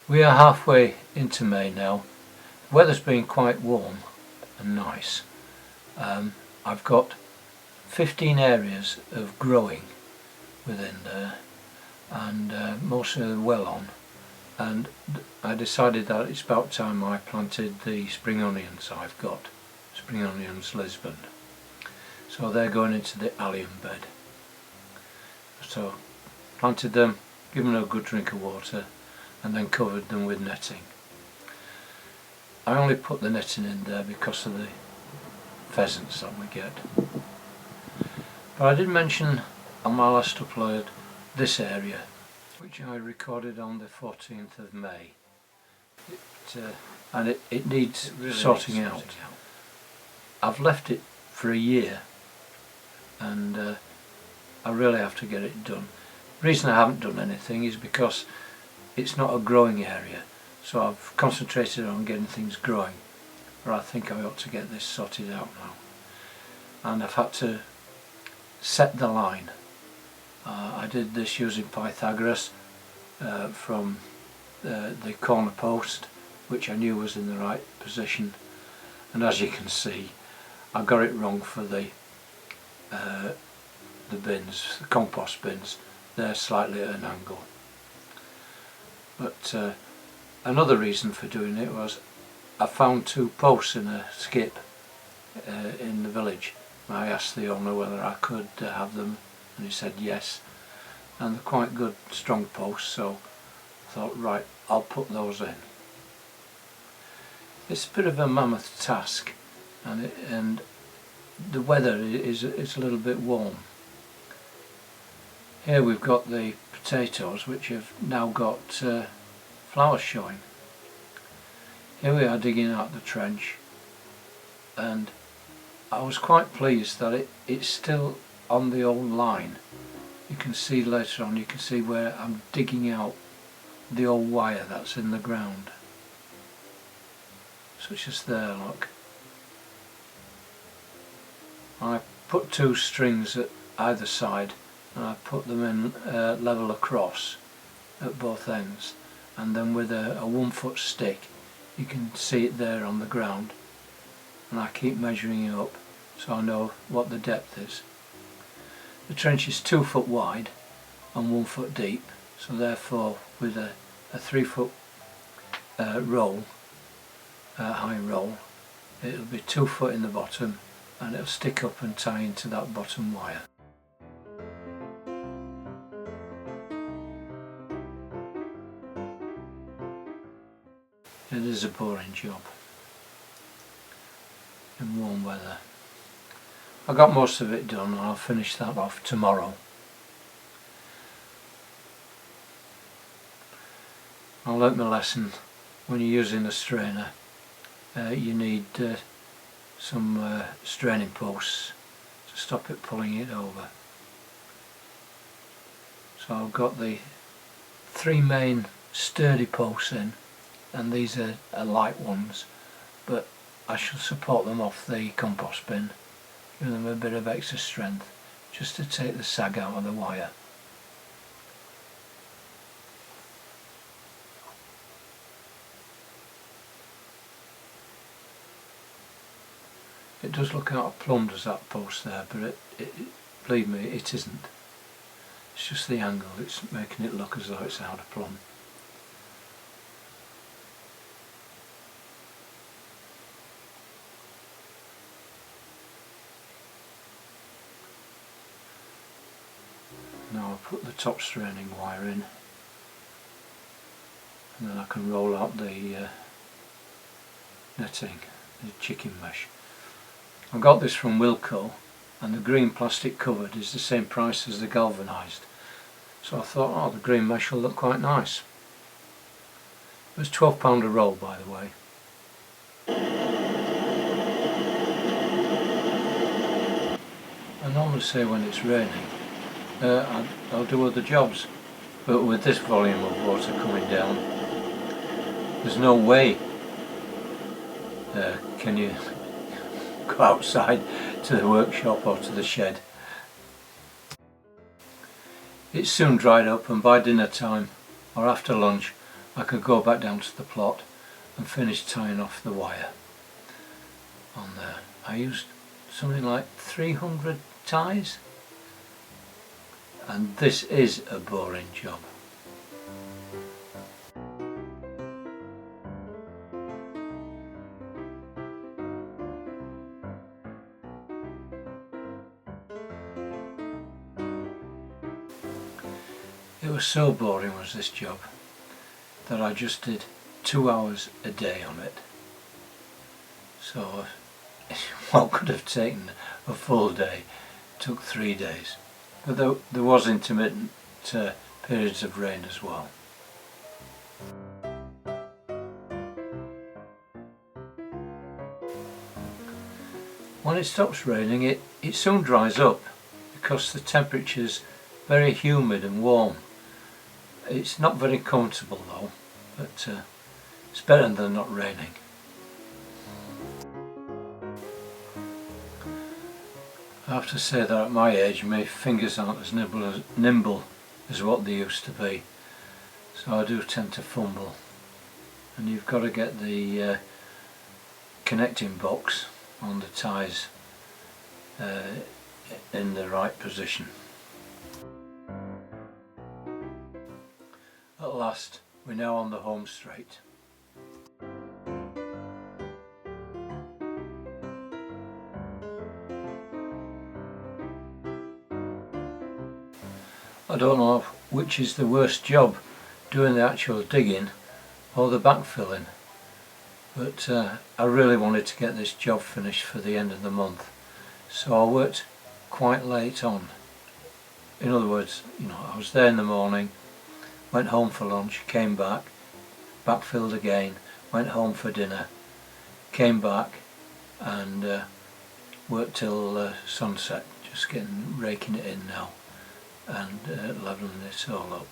We are halfway into May now. The weather's been quite warm and nice. I've got 15 areas of growing within there, and most of them well on, and I decided that it's about time I planted the spring onions I've got, spring onions Lisbon. So they're going into the Alliums Bed. So planted them, given them a good drink of water, and then covered them with netting. I only put the netting in there because of the pheasants that we get. But I did mention on my last upload this area, which I recorded on the 14th of May. It needs sorting out. I've left it for a year, and I really have to get it done. The reason I haven't done anything is because it's not a growing area, so I've concentrated on getting things growing, but I think I ought to get this sorted out now. And I've had to set the line. I did this using Pythagoras from the corner post, which I knew was in the right position, and as you can see I got it wrong for the bins, the compost bins. They're slightly at an angle. But another reason for doing it was I found two posts in a skip in the village. I asked the owner whether I could have them, and he said yes, and they're quite good strong posts, so I thought, right, I'll put those in. It's a bit of a mammoth task, and the weather is a little bit warm. Here we've got the potatoes, which have now got flowers showing. Here we are digging out the trench, and I was quite pleased that it's still on the old line. You can see later on, you can see where I'm digging out the old wire that's in the ground. Such as there, look. I put two strings at either side, and I put them in level across at both ends, and then with a 1 foot stick you can see it there on the ground, and I keep measuring it up so I know what the depth is. The trench is 2 foot wide and 1 foot deep, so therefore with a 3 foot roll, high roll, it'll be 2 foot in the bottom, and it'll stick up and tie into that bottom wire. It is a boring job in warm weather. I got most of it done, and I'll finish that off tomorrow. I learnt my lesson. When you're using a strainer, you need some straining posts to stop it pulling it over. So I've got the 3 main sturdy posts in, and these are light ones, but I shall support them off the compost bin, give them a bit of extra strength just to take the sag out of the wire. It does look out of plumb, does that post there, but believe me, it isn't. It's just the angle, it's making it look as though it's out of plumb. Now I'll put the top straining wire in, and then I can roll out the netting, the chicken mesh. I got this from Wilko, and the green plastic covered is the same price as the galvanised, so I thought, oh, the green mesh will look quite nice. It was £12 a roll, by the way. I normally say when it's raining I'll do other jobs, but with this volume of water coming down, there's no way can you go outside to the workshop or to the shed. It's soon dried up, and by dinner time or after lunch I could go back down to the plot and finish tying off the wire on there. I used something like 300 ties, and this is a boring job. It was so boring was this job that I just did 2 hours a day on it. So what could have taken a full day took 3 days. But there was intermittent periods of rain as well. When it stops raining it soon dries up because the temperature's very humid and warm. It's not very comfortable though, but it's better than not raining. I have to say that at my age my fingers aren't as nimble as what they used to be, so I do tend to fumble, and you've got to get the connecting box on the ties in the right position. At last, we're now on the home straight. I don't know which is the worst job, doing the actual digging or the backfilling, but I really wanted to get this job finished for the end of the month, so I worked quite late on. In other words, I was there in the morning, went home for lunch, came back, backfilled again, went home for dinner, came back and worked till sunset, just raking it in now and levelling it all up.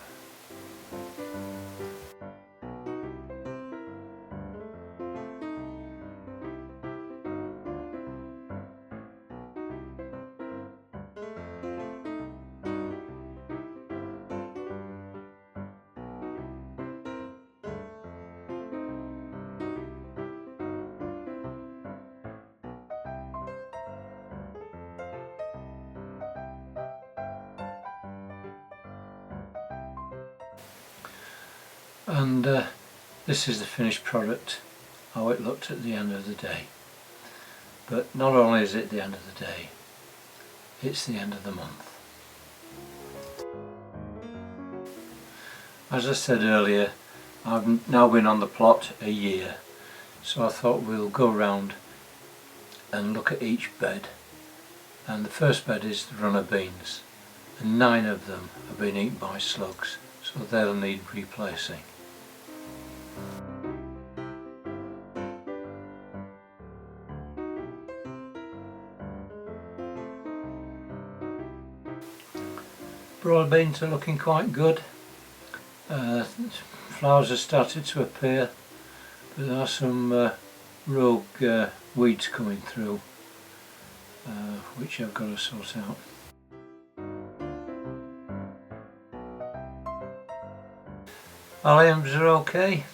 And this is the finished product, how it looked at the end of the day. But not only is it the end of the day, it's the end of the month. As I said earlier, I've now been on the plot a year, so I thought we'll go round and look at each bed. And the first bed is the runner beans, and 9 of them have been eaten by slugs, so they'll need replacing. Broad beans are looking quite good. Flowers have started to appear, but there are some rogue weeds coming through, which I've got to sort out. Alliums are okay,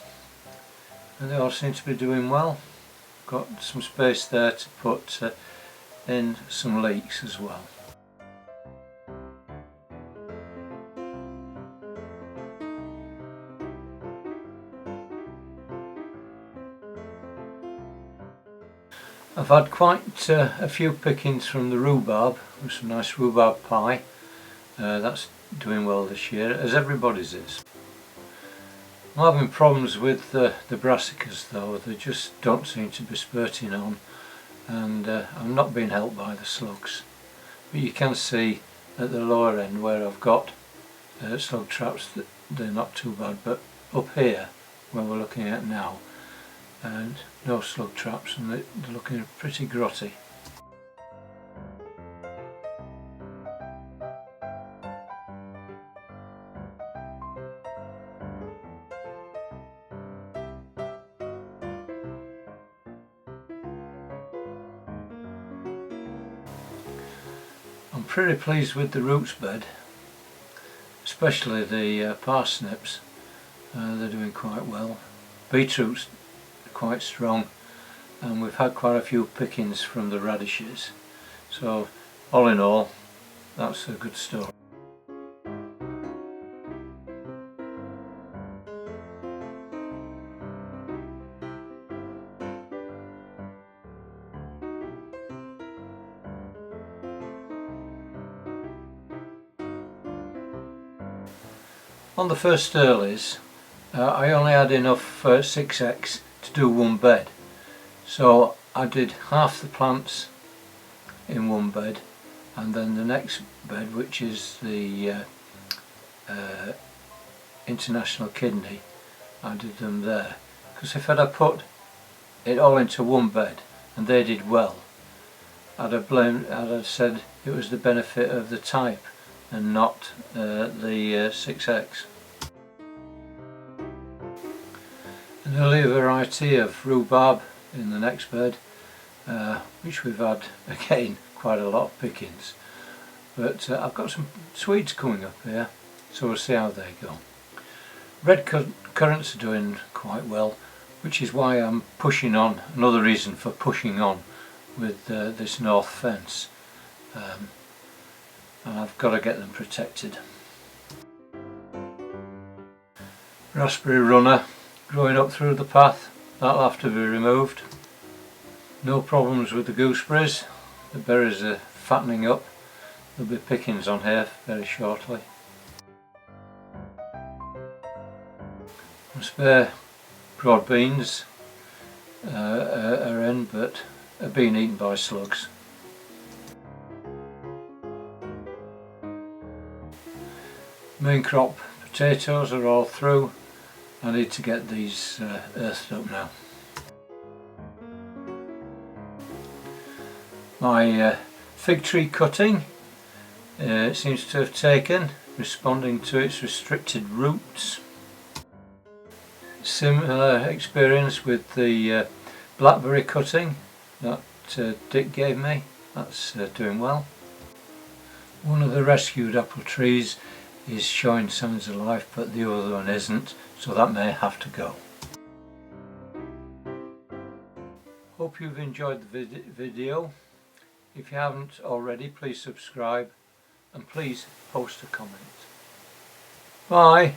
and they all seem to be doing well. Got some space there to put in some leeks as well. I've had quite a few pickings from the rhubarb, with some nice rhubarb pie. That's doing well this year, as everybody's is. I'm having problems with the brassicas though, they just don't seem to be spurting on, and I'm not being helped by the slugs. But you can see at the lower end where I've got slug traps that they're not too bad, but up here where we're looking at now, and no slug traps, and they're looking pretty grotty. I'm pretty pleased with the roots bed, especially the parsnips. they're doing quite well. Beetroot's quite strong, and we've had quite a few pickings from the radishes, so all in all that's a good story. On the first earlies, I only had enough 6x to do one bed, so I did half the plants in one bed, and then the next bed, which is the International Kidney, I did them there, because if I'd have put it all into one bed and they did well, I'd have said it was the benefit of the type and not the 6x. An early variety of rhubarb in the next bed, which we've had again quite a lot of pickings, but I've got some Swedes coming up here, so we'll see how they go. Red currants are doing quite well, which is why I'm pushing on, another reason for pushing on with this north fence, and I've got to get them protected. Raspberry runner growing up through the path, that'll have to be removed. No problems with the gooseberries, the berries are fattening up, there'll be pickings on here very shortly. Spare broad beans are in, but are being eaten by slugs. Main crop potatoes are all through. I need to get these earthed up now. My fig tree cutting seems to have taken, responding to its restricted roots. Similar experience with the blackberry cutting that Dick gave me, that's doing well. One of the rescued apple trees is showing signs of life, but the other one isn't, so that may have to go. Hope you've enjoyed the video. If you haven't already, please subscribe and please post a comment. Bye!